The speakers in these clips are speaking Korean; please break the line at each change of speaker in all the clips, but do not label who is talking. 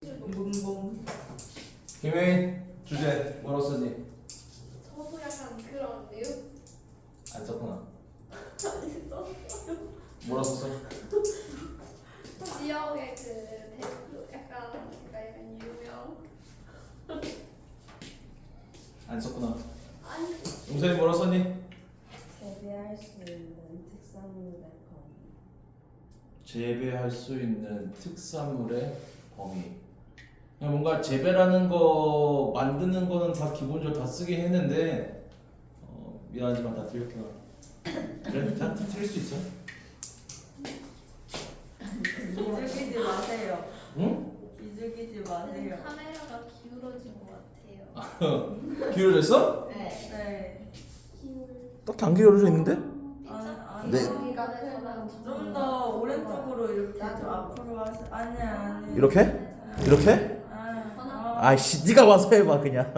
붕붕.
김혜인 주제 뭐로 썼니?
저도 약간 그런데요?
안 썼구나.
아니 썼어요.
뭐라 썼어?
지역의 그 대표 약간 유명.
안 썼구나.
아니
용선이 뭐라 썼니?
재배할 수 있는 특산물의 범위.
재배할 수 있는 특산물의 범위. 그냥 뭔가 재배라는 거 만드는 거는 다 기본적으로 다 쓰긴 했는데 미안하지만 다 틀렸구나. 그래? 다 틀릴 수 있어.
기죽이지 마세요.
응?
기죽이지 마세요.
카메라가 기울어진 것 같아요.
기울어졌어?
네.
기울.
딱히 안 기울어져 있는데?
아니,
네.
좀 더 오른쪽으로 이렇게 좀 앞으로 하시. 아니.
이렇게? 이렇게? 아이씨 네가 와서 해봐 그냥.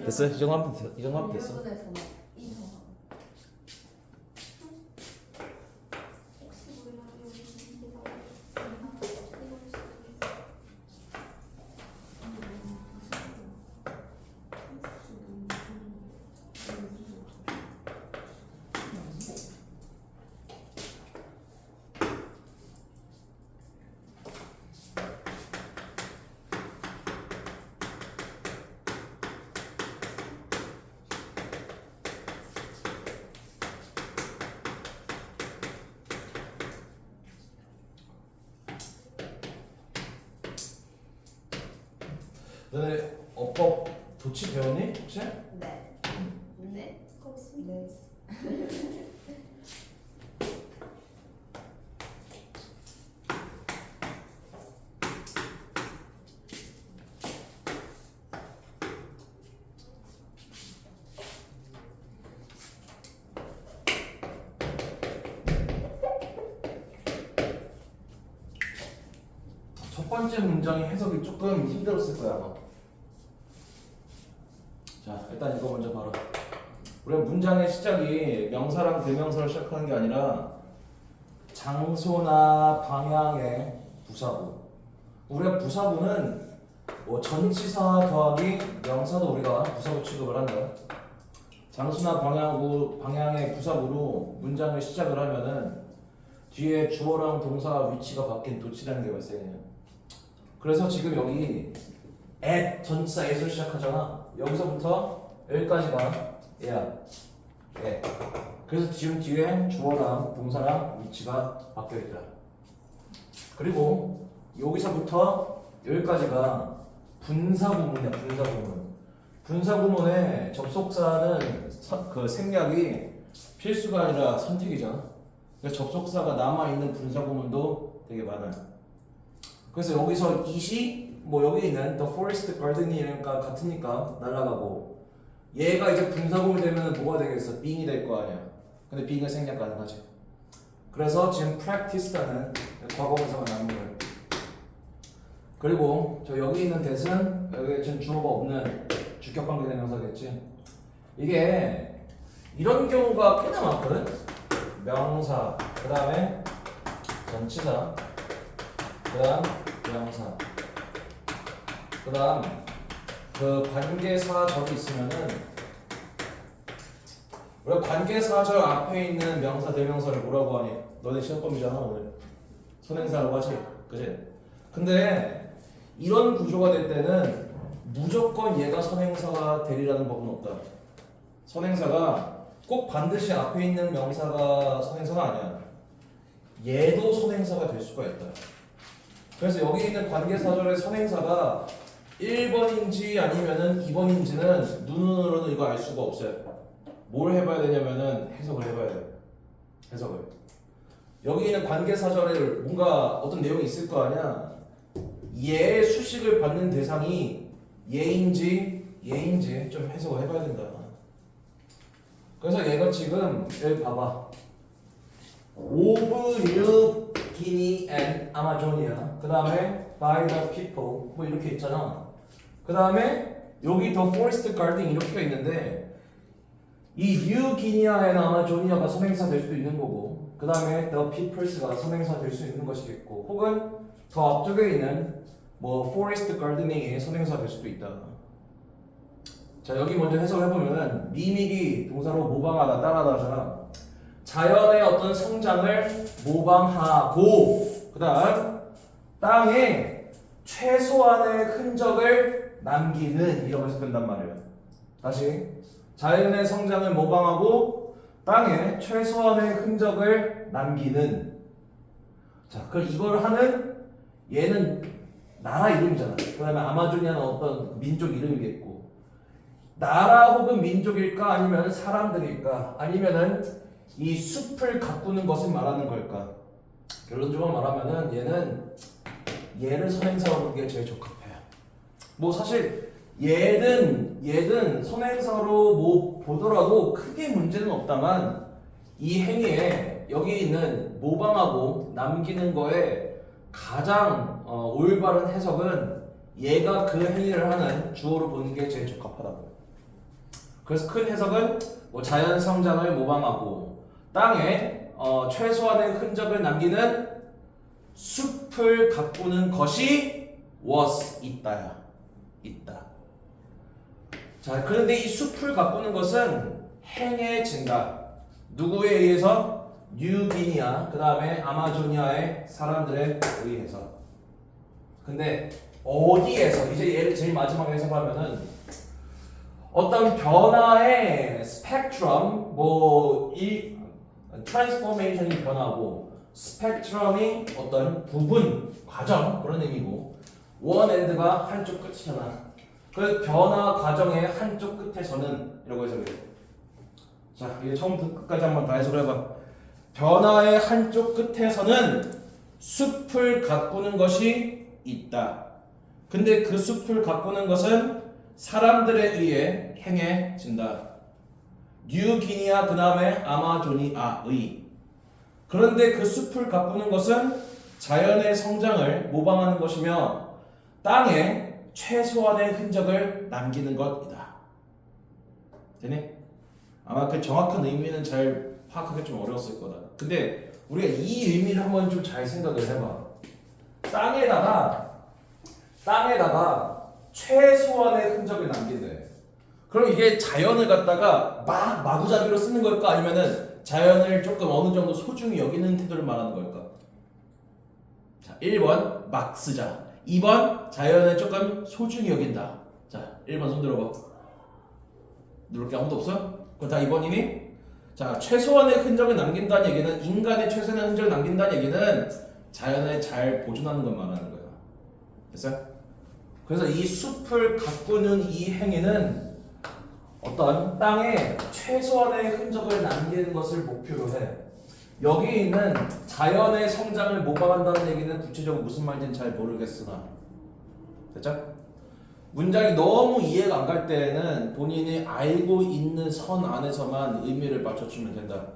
됐어? 이 정도 하면 됐어. 이 정도 하면 됐어.
혹시 몰라
너네 어법 도치 배웠니 혹시?
네.
네?
네.
첫 번째 문장의 해석이 조금 힘들었을 거야 아마. 자 일단 이거 먼저 봐라. 우리가 문장의 시작이 명사랑 대명사로 시작하는 게 아니라 장소나 방향의 부사구. 우리가 부사구는 뭐 전치사 더하기 명사도 우리가 부사구 취급을 한다. 장소나 방향의 부사구로 문장을 시작을 하면은 뒤에 주어랑 동사 위치가 바뀐 도치라는 게 발생해요. 그래서 지금 여기 at 전치사 at으로 시작하잖아. 여기서부터 여기까지가 얘야. 예. 그래서 지금 뒤에 주어랑 동사랑 위치가 바뀌어 있다. 그리고 여기서부터 여기까지가 분사구문이야. 분사구문의 접속사는 그 생략이 필수가 아니라 선택이잖아. 그래서 접속사가 남아있는 분사구문도 되게 많아요. 그래서 여기서 it이 뭐 여기 있는 the forest garden이니까 같으니까 날아가고, 얘가 이제 분사구문이 되면 뭐가 되겠어? being이 될 거 아니야. 근데 being은 생략 가능하지. 그래서 지금 practice라는 과거분사가 나온 거예요. 그리고 저 여기 있는 that은 여기 지금 주어가 없는 주격관계 대명사겠지. 이게 이런 경우가 꽤나 많거든. 명사, 그 다음에 전치사, 그 다음 명사, 그 다음 그 관계사절이 있으면은 우리가 관계사절 앞에 있는 명사, 대명사를 뭐라고 하니? 너네 시험범위잖아 오늘. 선행사라고 하지, 그치? 근데 이런 구조가 될 때는 무조건 얘가 선행사가 되리라는 법은 없다. 선행사가 꼭 반드시 앞에 있는 명사가 선행사가 아니야. 얘도 선행사가 될 수가 있다. 그래서 여기 있는 관계사절의 선행사가 1번인지 아니면은 2번인지는 눈으로는 이거 알 수가 없어요. 뭘 해봐야 되냐면은 해석을 해봐야 돼요. 해석을. 여기 있는 관계사절에 뭔가 어떤 내용이 있을 거 아니야. 얘의 수식을 받는 대상이 얘인지 좀 해석을 해봐야 된다. 그래서 얘가 지금 여기 봐봐. Over New Guinea and Amazonia. 그 다음에 by the people 뭐 이렇게 있잖아. 그 다음에 여기 the forest garden 이렇게 있는데 이 New Guinea and Amazo니아가 선행사 될 수도 있는 거고, 그 다음에 the peoples가 선행사 될 수 있는 것이겠고, 혹은 더 앞쪽에 있는 뭐 포레스트 가르데닝의 선행사 될 수도 있다. 자 여기 먼저 해석을 해보면은 미믹이 동사로 모방하다 따라하다잖아. 자연의 어떤 성장을 모방하고 그다음 땅에 최소한의 흔적을 남기는 이라고 해석된단 말이에요. 다시 자연의 성장을 모방하고 땅에 최소한의 흔적을 남기는. 자 그럼 이걸 하는 얘는 나라 이름이잖아. 그 다음에 아마존이라는 어떤 민족 이름이겠고 나라 혹은 민족일까 아니면 사람들일까 아니면은 이 숲을 가꾸는 것을 말하는 걸까? 결론적으로 말하면은 얘를 선행사로 보는 게 제일 적합해요. 뭐 사실 얘든 선행사로 뭐 보더라도 크게 문제는 없다만 이 행위에 여기 있는 모방하고 남기는 거에 가장 올바른 해석은 얘가 그 행위를 하는 주어로 보는 게 제일 적합하다고. 그래서 큰 해석은 뭐 자연 성장을 모방하고 땅에 최소한의 흔적을 남기는 숲을 가꾸는 것이 was 있다야. 있다. 자, 그런데 이 숲을 가꾸는 것은 행해진다. 누구에 의해서? 뉴기니아, 그 다음에 아마조니아의 사람들에 의해서. 근데 어디에서? 이제 얘를 제일 마지막에 해석하면은 어떤 변화의 스펙트럼, 이 트랜스포메이션이 변하고 스펙트럼이 어떤 부분, 과정 그런 의미고 원 엔드가 한쪽 끝이잖아. 그 변화 과정의 한쪽 끝에서는 이라고 해석해. 자, 이제 처음부터 끝까지 한번 다 해석을 해봐. 변화의 한쪽 끝에서는 숲을 가꾸는 것이 있다. 근데 그 숲을 가꾸는 것은 사람들에 의해 행해진다. 뉴기니아 그 다음에 아마조니아의. 그런데 그 숲을 가꾸는 것은 자연의 성장을 모방하는 것이며 땅에 최소한의 흔적을 남기는 것이다. 되니? 아마 그 정확한 의미는 잘 파악하기 좀 어려웠을 거다. 근데 우리가 이 의미를 한번 좀 잘 생각을 해봐. 땅에다가 최소한의 흔적을 남긴대. 그럼 이게 자연을 갖다가 막 마구잡이로 쓰는 걸까? 아니면은 자연을 조금 어느 정도 소중히 여기는 태도를 말하는 걸까? 자, 1번 막 쓰자. 2번 자연을 조금 소중히 여긴다. 자, 1번 손 들어봐. 누를 게 아무도 없어? 그럼 다 2번이니? 자, 최소한의 흔적을 남긴다는 얘기는 인간의 최소한의 흔적을 남긴다는 얘기는 자연을 잘 보존하는 걸 말하는 거야. 됐어요? 그래서 이 숲을 가꾸는 이 행위는 어떤 땅에 최소한의 흔적을 남기는 것을 목표로 해. 여기 있는 자연의 성장을 모방한다는 얘기는 구체적으로 무슨 말인지는 잘 모르겠으나 됐죠? 문장이 너무 이해가 안 갈 때는 본인이 알고 있는 선 안에서만 의미를 맞춰주면 된다.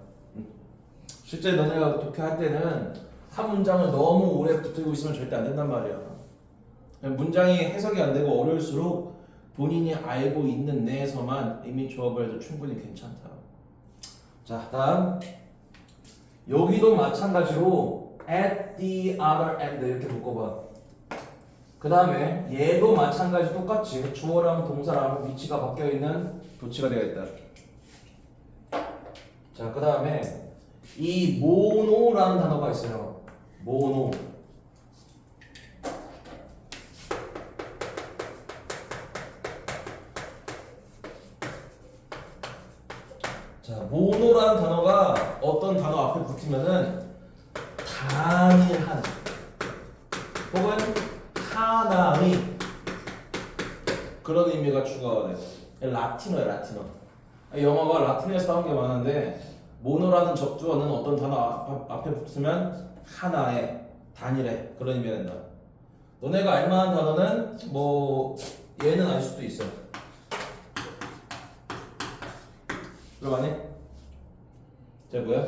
실제 너네가 독해할 때는 한 문장을 너무 오래 붙들고 있으면 절대 안 된단 말이야. 문장이 해석이 안 되고 어려울수록 본인이 알고 있는 내에서만 의미 조합을 해도 충분히 괜찮다. 자, 다음 여기도 마찬가지로 at the other end 이렇게 묶어봐. 그 다음에 얘도 마찬가지 똑같이 주어랑 동사랑 위치가 바뀌어있는 도치가 되어 있다. 자, 그 다음에 이 모노라는 단어가 있어요. 모노. 자, 모노라는 단어가 어떤 단어 앞에 붙으면은 단일한 혹은 하나의 그런 의미가 추가가 돼요. 라틴어야, 라틴어. 영어가 라틴어에서 나온 게 많은데 모노라는 접두어는 어떤 단어 앞에 붙으면 하나의, 단일의 그런 의미가 된다. 너네가 알만한 단어는 뭐 얘는 알 수도 있어. 들어가니? 자, 뭐야?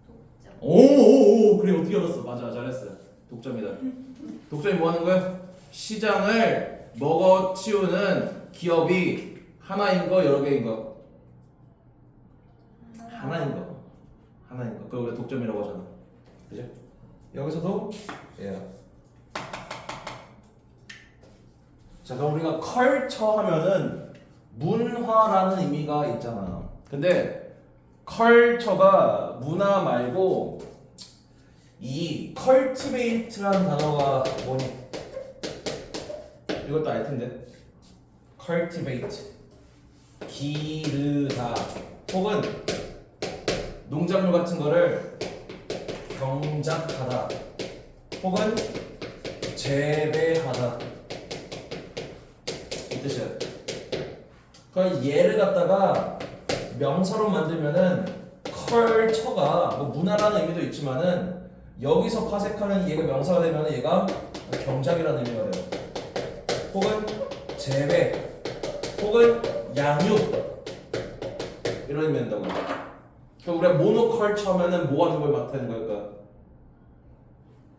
독점.
오, 그래, 어떻게 알았어? 맞아, 잘했어. 독점이다. 독점이 뭐 하는 거야? 시장을 먹어치우는 기업이 하나인 거, 여러 개인 거? 하나인 거. 하나인 거. 그걸 우리가 독점이라고 하잖아. 그죠? 여기서도 얘야. 자, 그럼 우리가 컬처 하면은 문화라는 의미가 있잖아. 근데 컬처가 문화 말고 이 cultivate라는 단어가 뭐니? 이것도 알 텐데. cultivate 기르다 혹은 농작물 같은 거를 경작하다 혹은 재배하다 이 뜻이야. 그럼 얘를 갖다가 명사로 만들면은 컬처가 뭐 문화라는 의미도 있지만은 여기서 파색하는 얘가 명사가 되면은 얘가 경작이라는 의미가 돼요. 혹은 재배 혹은 양육 이런 의미 된다고. 그럼 우리가 모노컬처 하면은 뭐 하는 걸 맡는 걸까?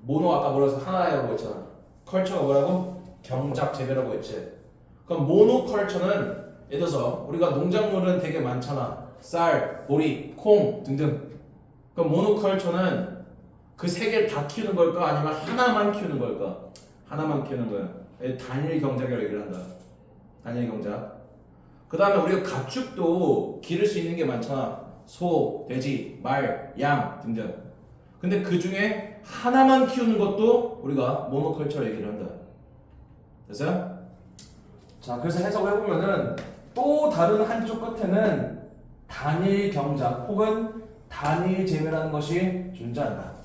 모노 아까 뭐라고 해서 하나라고 했잖아. 컬처가 뭐라고? 경작 재배라고 했지. 그럼 모노컬처는 예를 들어서 우리가 농작물은 되게 많잖아. 쌀, 보리, 콩 등등. 그럼 모노컬처는 그 세 개를 다 키우는 걸까? 아니면 하나만 키우는 걸까? 하나만 키우는 거야. 단일 경작이라고 얘기를 한다. 단일 경작. 그 다음에 우리가 가축도 기를 수 있는 게 많잖아. 소, 돼지, 말, 양 등등. 근데 그 중에 하나만 키우는 것도 우리가 모노컬처 얘기를 한다. 됐어요? 자, 그래서 해석을 해보면은 또 다른 한쪽 끝에는 단일 경작 혹은 단일 재배라는 것이 존재한다.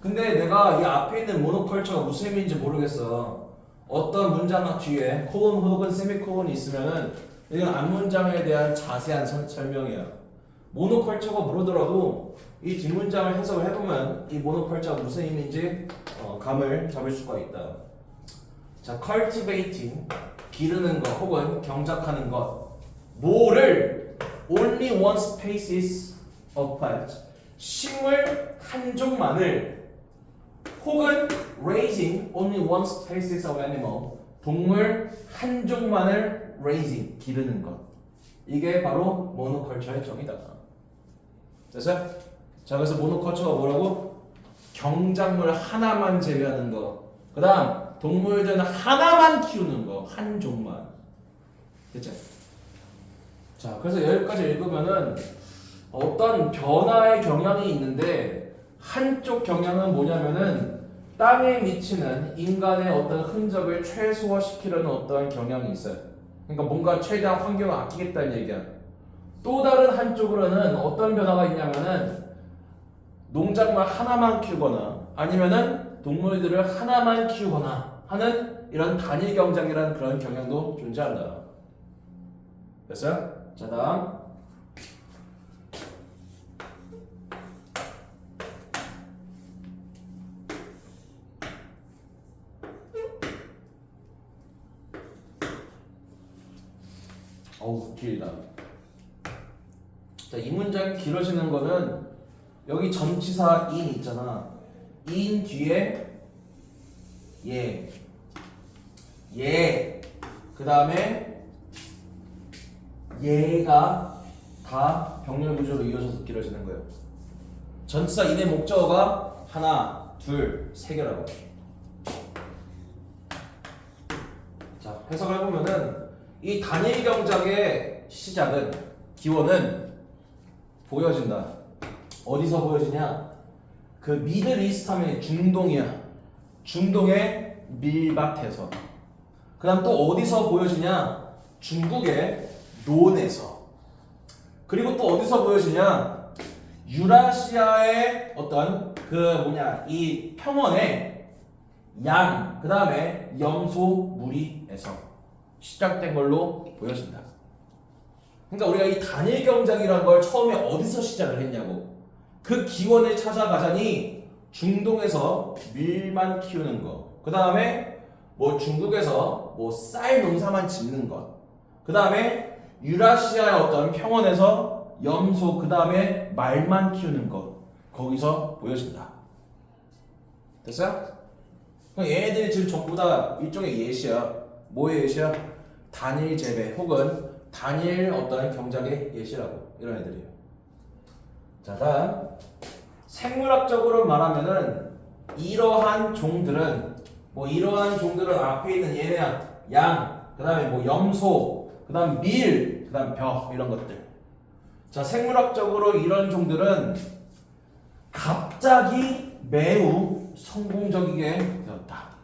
근데 내가 이 앞에 있는 모노컬처가 무슨 의미인지 모르겠어. 어떤 문장 뒤에 코론 혹은 세미코론이 있으면은 이건 앞문장에 대한 자세한 설명이야. 모노컬처가 모르더라도 이 뒷문장을 해석을 해보면 이 모노컬처가 무슨 의미인지 감을 잡을 수가 있다. 자, cultivating 기르는 것 혹은 경작하는 것. 뭐를 only one species of plant 식물 한 종만을 혹은 raising only one species of animal 동물 한 종만을 raising 기르는 것. 이게 바로 모노컬처의 정의다. 됐어요? 자, 그래서 모노컬처가 뭐라고? 경작물 하나만 재배하는 거. 그 다음 동물들은 하나만 키우는 거. 한 종만. 됐죠? 자, 그래서 여기까지 읽으면은 어떤 변화의 경향이 있는데 한쪽 경향은 뭐냐면은 땅에 미치는 인간의 어떤 흔적을 최소화시키려는 어떤 경향이 있어요. 그러니까 뭔가 최대한 환경을 아끼겠다는 얘기야. 또 다른 한쪽으로는 어떤 변화가 있냐면은 농작물 하나만 키우거나 아니면은 동물들을 하나만 키우거나 하는 이런 단일 경작이라는 그런 경향도 존재한다. 됐어요? 자, 다음 어우 길다. 자, 이 문장이 길어지는 거는 여기 전치사 in 있잖아. in 뒤에 그 다음에 얘가 다 병렬 구조로 이어져서 길어지는 거예요. 전치사 in의 목적어가 하나, 둘, 세 개라고. 자, 해석을 해보면은 이 단일 경작의 시작은 기원은 보여진다. 어디서 보여지냐? 그 미들 이스트 하면 중동이야. 중동의 밀밭에서. 그 다음 또 어디서 보여지냐? 중국의 논에서. 그리고 또 어디서 보여지냐? 유라시아의 어떤 이 평원의 양, 그 다음에 염소 무리에서 시작된 걸로 보여진다. 그러니까 우리가 이 단일 경작이라는 걸 처음에 어디서 시작을 했냐고. 그 기원을 찾아가자니 중동에서 밀만 키우는 거. 그 다음에 뭐 중국에서 뭐 쌀 농사만 짓는 것. 그 다음에 유라시아의 어떤 평원에서 염소, 그 다음에 말만 키우는 것. 거기서 보여진다. 됐어요? 그럼 얘네들이 지금 전부 다 일종의 예시야. 뭐의 예시야? 단일 재배 혹은 단일 어떤 경작의 예시라고. 이런 애들이에요. 자, 다음 생물학적으로 말하면은 이러한 종들은 뭐 이러한 종들은 앞에 있는 얘네 양, 그 다음에 뭐 염소, 그 다음 밀, 그 다음 벼 이런 것들. 자, 생물학적으로 이런 종들은 갑자기 매우 성공적이게 되었다.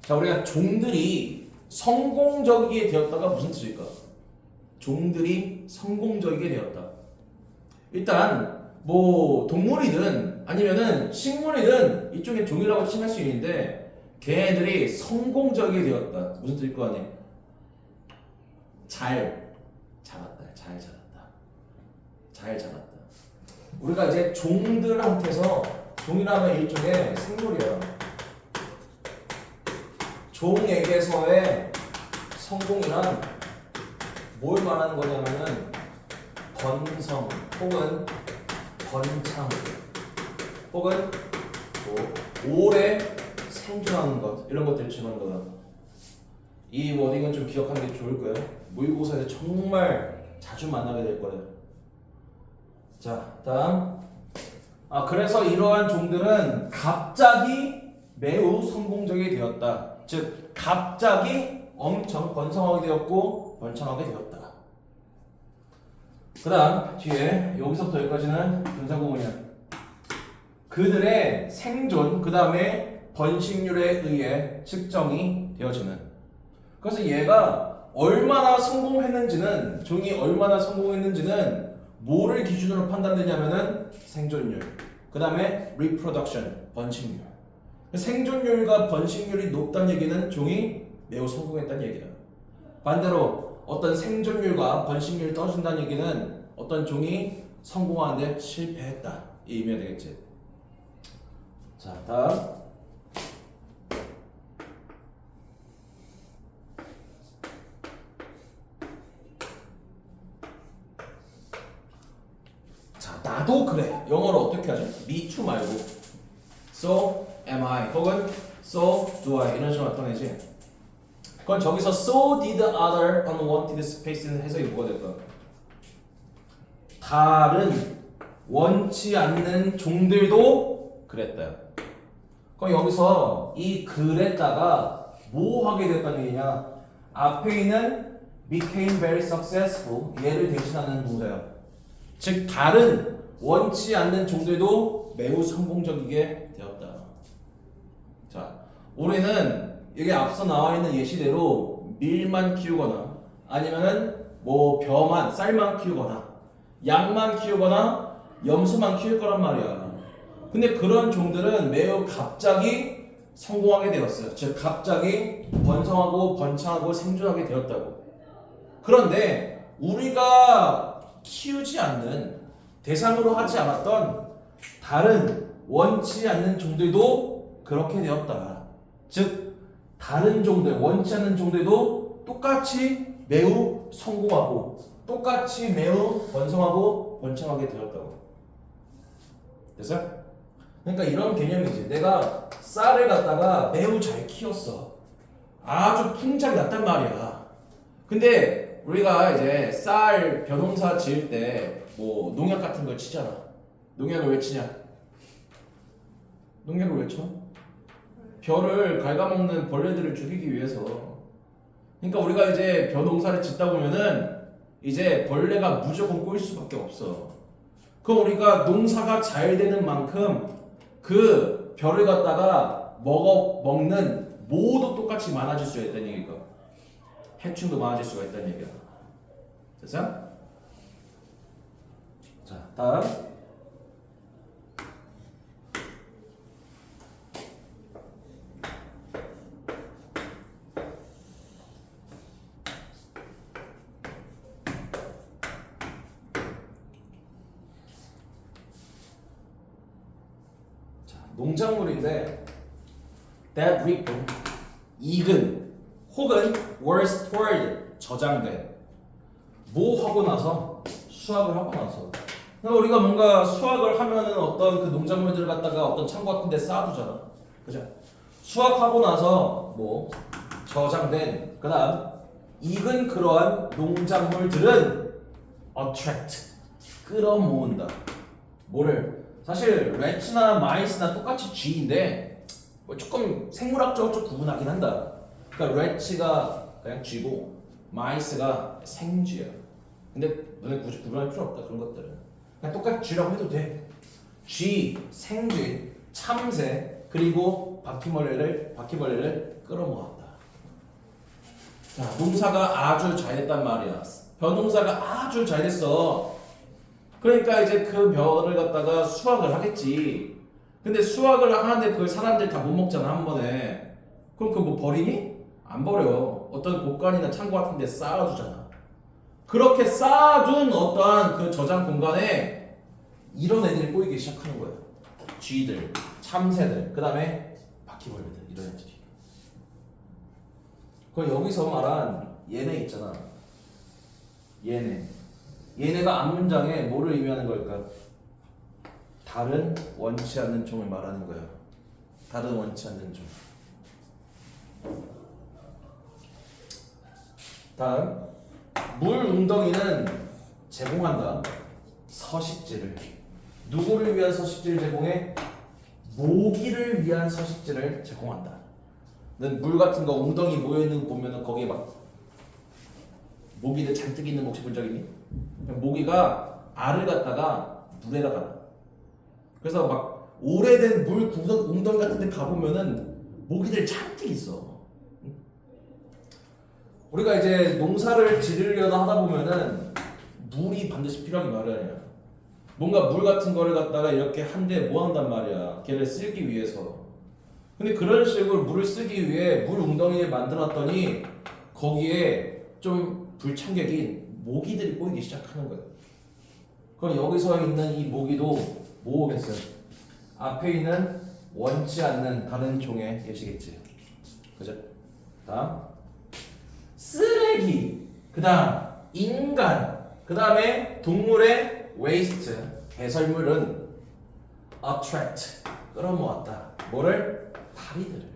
자, 우리가 종들이 성공적이게 되었다가 무슨 뜻일까? 종들이 성공적이게 되었다. 일단 뭐 동물이든 아니면은 식물이든 이쪽에 종이라고 칭할 수 있는데 걔네들이 성공적이게 되었다. 무슨 뜻일 거 아니야? 잘 자랐다. 잘 자랐다. 우리가 이제 종들한테서 종이라면 일종의 생물이야. 종에게서의 성공이란 뭘 말하는 거냐면은 번성 혹은 번창 혹은 뭐 오래 생존하는 것 이런 것들을 지칭하는 거다. 이 워딩은 좀 기억하는 게 좋을 거예요. 모의고사에서 정말 자주 만나게 될 거예요. 자, 다음. 그래서 이러한 종들은 갑자기 매우 성공적이 되었다. 즉, 갑자기 엄청 번성하게 되었고 번창하게 되었다. 그 다음 뒤에 여기서부터 여기까지는 분사구문이야. 그들의 생존, 그 다음에 번식률에 의해 측정이 되어지는. 그래서 얘가 얼마나 성공했는지는, 종이 얼마나 성공했는지는 뭐를 기준으로 판단되냐면은 생존율, 그 다음에 reproduction, 번식률. 생존율과 번식률이 높다는 얘기는 종이 매우 성공했다는 얘기다. 반대로 어떤 생존율과 번식률이 떨어진다는 얘기는 어떤 종이 성공하는데 실패했다 이 의미가 되겠지. 자, 다음. 자, 나도 그래. 영어로 어떻게 하죠? me too 말고 so am I 혹은 so do I 이런 식으로 나타내지. 그건 저기서 so did other unwanted space는 해석이 뭐가 될까? 다른 원치 않는 종들도 그랬다. 그럼 여기서 이 그랬다가 뭐 하게 됐다는 얘기냐? 앞에 있는 became very successful 얘를 대신하는 동사야. 즉 다른 원치 않는 종들도 매우 성공적이게 되었다. 자, 올해는 여기 앞서 나와 있는 예시대로 밀만 키우거나 아니면은 뭐 벼만 쌀만 키우거나 양만 키우거나 염소만 키울 거란 말이야. 근데 그런 종들은 매우 갑자기 성공하게 되었어요. 즉 갑자기 번성하고 번창하고 생존하게 되었다고. 그런데 우리가 키우지 않는 대상으로 하지 않았던 다른 원치 않는 종들도 그렇게 되었다. 즉 다른 종들, 원치 않는 종들도 똑같이 매우 성공하고 똑같이 매우 번성하고 번창하게 되었다고. 됐어요? 그러니까 이런 개념이지. 내가 쌀을 갖다가 매우 잘 키웠어. 아주 풍작이 났단 말이야. 근데 우리가 이제 쌀 벼농사 지을 때 뭐 농약 같은 걸 치잖아. 농약을 왜 치냐? 농약을 왜 쳐? 벼를 갉아먹는 벌레들을 죽이기 위해서. 그러니까 우리가 이제 벼 농사를 짓다 보면은 이제 벌레가 무조건 꼬일 수밖에 없어. 그럼 우리가 농사가 잘 되는 만큼 그 벼를 갖다가 먹는 모두 똑같이 많아질 수가 있다는 얘기가. 해충도 많아질 수가 있다는 얘기야. 됐어? 자, 다음. 농작물인데 that reaped 익은 혹은 were stored 저장된 뭐 하고 나서 수확을 하고 나서. 그러니까 우리가 뭔가 수확을 하면은 어떤 그 농작물들을 갖다가 어떤 창고 같은 데 쌓아두잖아. 그죠? 수확하고 나서 뭐 저장된 그다음 익은 그러한 농작물들은 attract 끌어모은다. 뭐를? 사실 래츠나 마이스나 똑같이 G인데 뭐 조금 생물학적으로 좀 구분하긴 한다. 그러니까 래츠가 그냥 쥐고 마이스가 생쥐야. 근데 너네 굳이 구분할 필요 없다. 그런 것들은 그냥 똑같이 쥐라고 해도 돼. 쥐, 생쥐, 참새, 그리고 바퀴벌레를 끌어모았다. 자, 농사가 아주 잘 됐단 말이야. 벼농사가 아주 잘 됐어. 그러니까 이제 그 벼를 갖다가 수확을 하겠지. 근데 수확을 하는데 그걸 사람들이 다 못 먹잖아, 한 번에. 그럼 그거 뭐 버리니? 안 버려. 어떤 곳간이나 창고 같은 데 쌓아두잖아. 그렇게 쌓아둔 어떠한 그 저장 공간에 이런 애들이 꼬이기 시작하는 거야. 쥐들, 참새들, 그 다음에 바퀴벌레들, 이런 애들이. 그럼 여기서 말한 얘네 있잖아. 얘네가 앞문장에 뭐를 의미하는 걸까? 다른 원치 않는 종을 말하는 거야. 다른 원치 않는 종. 다음, 물 웅덩이는 제공한다. 서식지를. 누구를 위한 서식지를 제공해? 모기를 위한 서식지를 제공한다. 는 물 같은 거 웅덩이 모여 있는 거 보면은 거기에 막 모기들 잔뜩 있는 거 혹시 본 적 있니? 모기가 알을 갖다가 물에다가 놔. 그래서 막 오래된 물 웅덩이 같은 데 가보면은 모기들 잔뜩 있어. 우리가 이제 농사를 지으려다 하다 보면은 물이 반드시 필요하기 마련이야. 뭔가 물 같은 거를 갖다가 이렇게 한데 뭐 한단 말이야. 걔를 쓰기 위해서. 근데 그런 식으로 물을 쓰기 위해 물 웅덩이를 만들었더니 거기에 좀 불청객인 모기들이 꼬이기 시작하는 거예요. 그럼 여기서 있는 이 모기도 뭐겠어요? 앞에 있는 원치 않는 다른 종의 예시겠지. 그죠? 다음 쓰레기, 그 다음 인간, 그 다음에 동물의 waste, 배설물은 attract, 끌어모았다. 뭐를? 파리들을.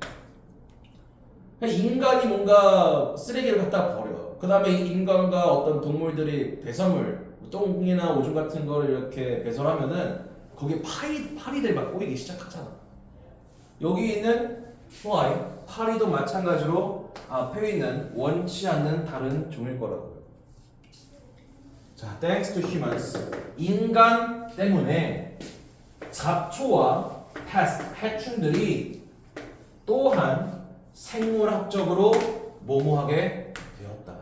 인간이 뭔가 쓰레기를 갖다 버려. 그 다음에 인간과 어떤 동물들이 배설물, 똥이나 오줌 같은 거를 이렇게 배설하면은 거기에 파리들 막 꼬이기 시작하잖아. 여기 있는 아이, 파리도 마찬가지로 앞에 있는 원치 않는 다른 종일 거라고요. 자, thanks to humans. 인간 때문에 잡초와 pest, 해충들이 또한 생물학적으로 뭐뭐하게 되었다.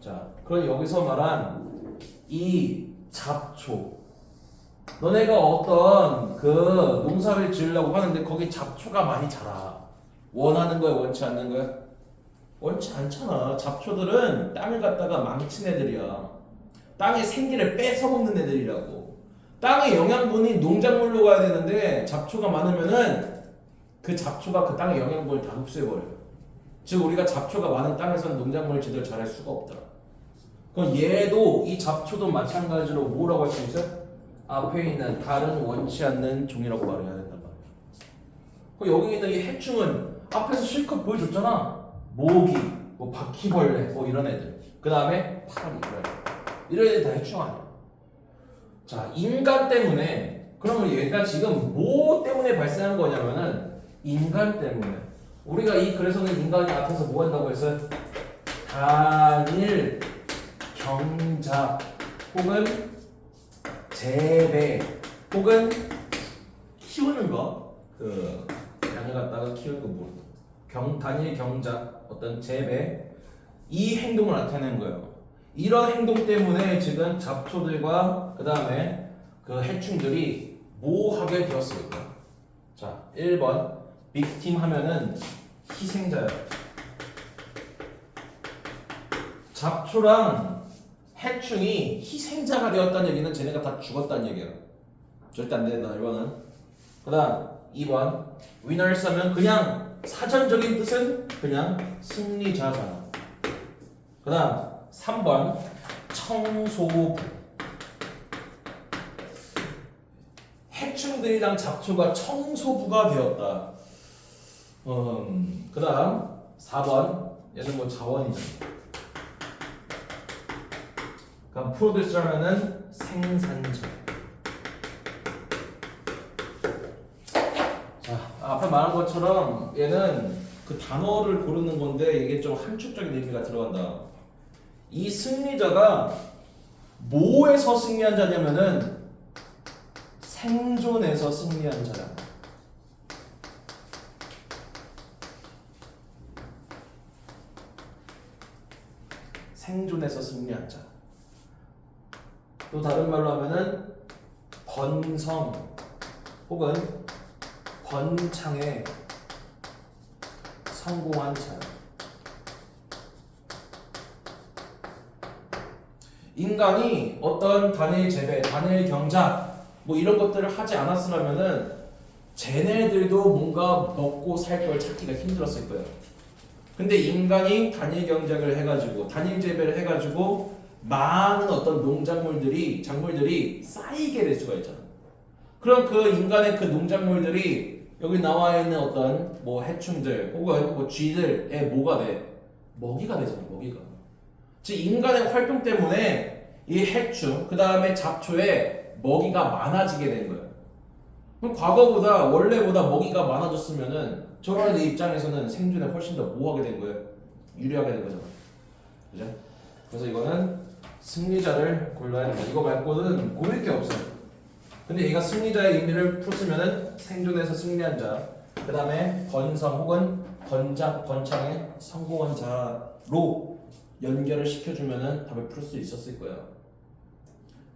자, 그럼 여기서 말한 이 잡초, 너네가 어떤 그 농사를 지으려고 하는데 거기 잡초가 많이 자라. 원하는 거야, 원치 않는 거야? 원치 않잖아. 잡초들은 땅을 갖다가 망친 애들이야. 땅의 생기를 뺏어먹는 애들이라고. 땅의 영양분이 농작물로 가야 되는데 잡초가 많으면은 그 잡초가 그 땅의 영양분을 다 흡수해버려요. 즉 우리가 잡초가 많은 땅에서는 농작물을 제대로 잘할 수가 없다. 그럼 얘도 이 잡초도 마찬가지로 뭐라고 할 수 있어요? 앞에 있는 다른 원치 않는 종이라고 말해야 된단 말이야. 그럼 여기 있는 이 해충은 앞에서 실컷 보여줬잖아. 모기, 뭐 바퀴벌레, 뭐 이런 애들. 그 다음에 파리, 이런 애들 다 해충 아니야. 자, 인간 때문에. 그러면 얘가 지금 뭐 때문에 발생한 거냐면은 인간 때문에. 우리가 이 글에서는 인간이 앞에서 뭐 한다고 했어요? 단일 경작 혹은 재배 혹은 키우는 거. 그 양을 갖다가 키우는 거 뭐? 단일 경작, 어떤 재배, 이 행동을 나타내는 거예요. 이런 행동 때문에 지금 잡초들과 그 다음에 그 해충들이 뭐 하게 되었을까? 자, 1번 빅팀 하면은 희생자야. 잡초랑 해충이 희생자가 되었다는 얘기는 쟤네가 다 죽었다는 얘기야. 절대 안 된다, 1번은. 그 다음 2번 winners 하면 그냥 사전적인 뜻은 그냥 승리자잖아. 그 다음 3번 청소부. 해충들이랑 잡초가 청소부가 되었다. 그 다음 4번 얘는 뭐 자원이잖아. 그럼 프로듀서라면은 생산자. 자, 아까 말한 것처럼 얘는 그 단어를 고르는 건데 이게 좀 함축적인 의미가 들어간다. 이 승리자가 뭐에서 승리한 자냐면은 생존에서 승리한 자야. 생존에서 승리한 자. 또 다른 말로 하면은 번성 혹은 번창에 성공한 자. 인간이 어떤 단일 재배, 단일 경작 뭐 이런 것들을 하지 않았으면은 쟤네들도 뭔가 먹고 살 걸 찾기가 힘들었을 거예요. 근데 인간이 단일 경작을 해가지고 단일 재배를 해가지고 많은 어떤 농작물들이 작물들이 쌓이게 될 수가 있잖아. 그럼 그 인간의 그 농작물들이 여기 나와 있는 어떤 뭐 해충들 혹은 뭐 쥐들의 뭐가 돼? 먹이가 되잖아. 먹이가. 즉 인간의 활동 때문에 이 해충 그 다음에 잡초에 먹이가 많아지게 된 거예요. 그럼 과거보다 원래보다 먹이가 많아졌으면은 저런 입장에서는 생존에 훨씬 더 뭐하게 된 거예요? 유리하게 된 거잖아. 그죠? 그래서 이거는 승리자를 골라야 된다. 이거 말고는 고를 게 없어요. 근데 얘가 승리자의 의미를 풀었으면은 생존에서 승리한 자, 그 다음에 번성 혹은 번창에 성공한 자로 연결을 시켜주면은 답을 풀 수 있었을 거야.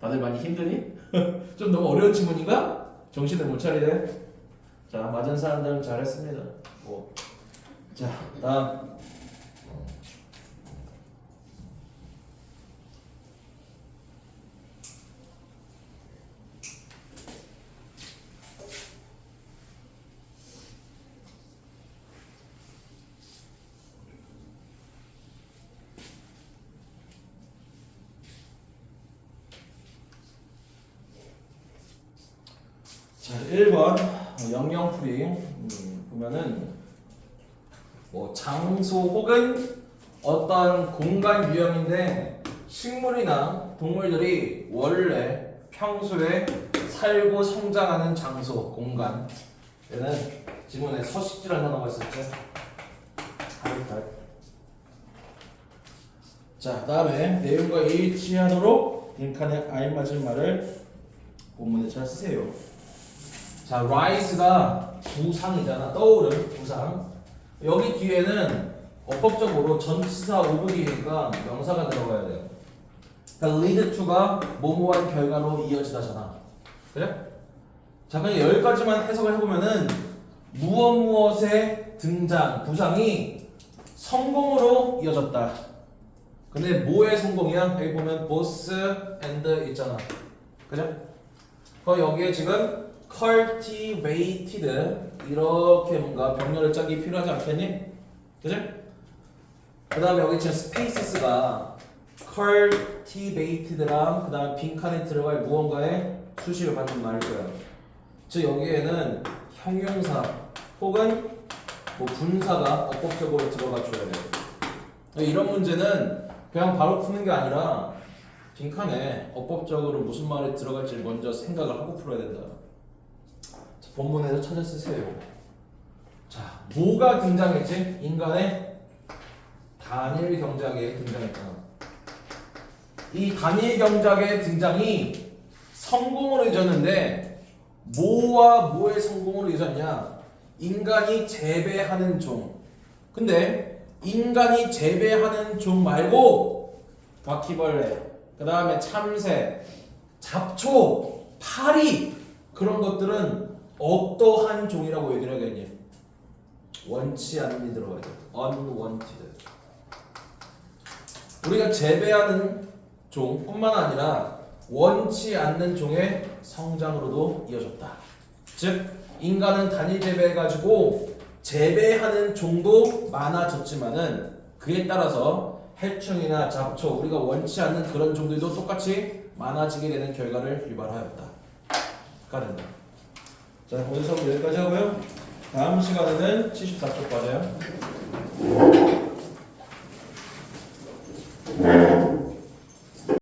다들 많이 힘드니? 좀 너무 어려운 지문인가? 정신을 못 차리네. 자, 맞은 사람들은 잘했습니다. 뭐, 자, 다음. 자, 1번 영영풀이 보면은 뭐 장소 혹은 어떤 공간 유형인데 식물이나 동물들이 원래 평소에 살고 성장하는 장소, 공간. 얘는 지문에 서식지라는 단어가 있었죠. 자, 다음에 내용과 일치하도록 빈칸에 알맞은 말을 본문에 잘 쓰세요. 자, rise가 부상이잖아. 떠오른 부상. 여기 뒤에는 어법적으로 전치사 오브기니까 명사가 들어가야 돼요. 그러니까 lead to가 뭐뭐한 결과로 이어지다잖아. 그래? 자, 그냥 여기까지만 해석을 해보면은 무엇의 등장, 부상이 성공으로 이어졌다. 근데 뭐의 성공이야? 여기 보면 both and 있잖아. 그죠? 여기에 지금 cultivated 이렇게 뭔가 병렬을 짜기 필요하지 않겠니? 그죠? 그 다음에 여기 지금 spaces가 cultivated랑 그 다음 빈칸에 들어갈 무언가에 수식을 받는 말일 거야. 즉 여기에는 형용사 혹은 뭐 분사가 어법적으로 들어가 줘야 돼. 이런 문제는 그냥 바로 푸는 게 아니라 빈칸에 어법적으로 무슨 말이 들어갈지 먼저 생각을 하고 풀어야 된다. 자, 본문에서 찾아 쓰세요. 자, 뭐가 등장했지? 인간의 단일 경작에 등장했잖아. 이 단일 경작의 등장이 성공으로 이어졌는데 뭐와 뭐의 성공으로 이어졌냐? 인간이 재배하는 종. 근데 인간이 재배하는 종 말고 바퀴벌레, 그 다음에 참새, 잡초, 파리 그런 것들은 어떠한 종이라고 얘기를 하겠니? 원치 않는이 들어가야 돼. unwanted. 우리가 재배하는 종뿐만 아니라 원치 않는 종의 성장으로도 이어졌다. 즉 인간은 단일 재배해가지고 재배하는 종도 많아졌지만은 그에 따라서 해충이나 잡초 우리가 원치 않는 그런 종들도 똑같이 많아지게 되는 결과를 유발하였다. 가 된다. 자, 오늘 수업 여기까지 하고요. 다음 시간에는 74쪽 봐요.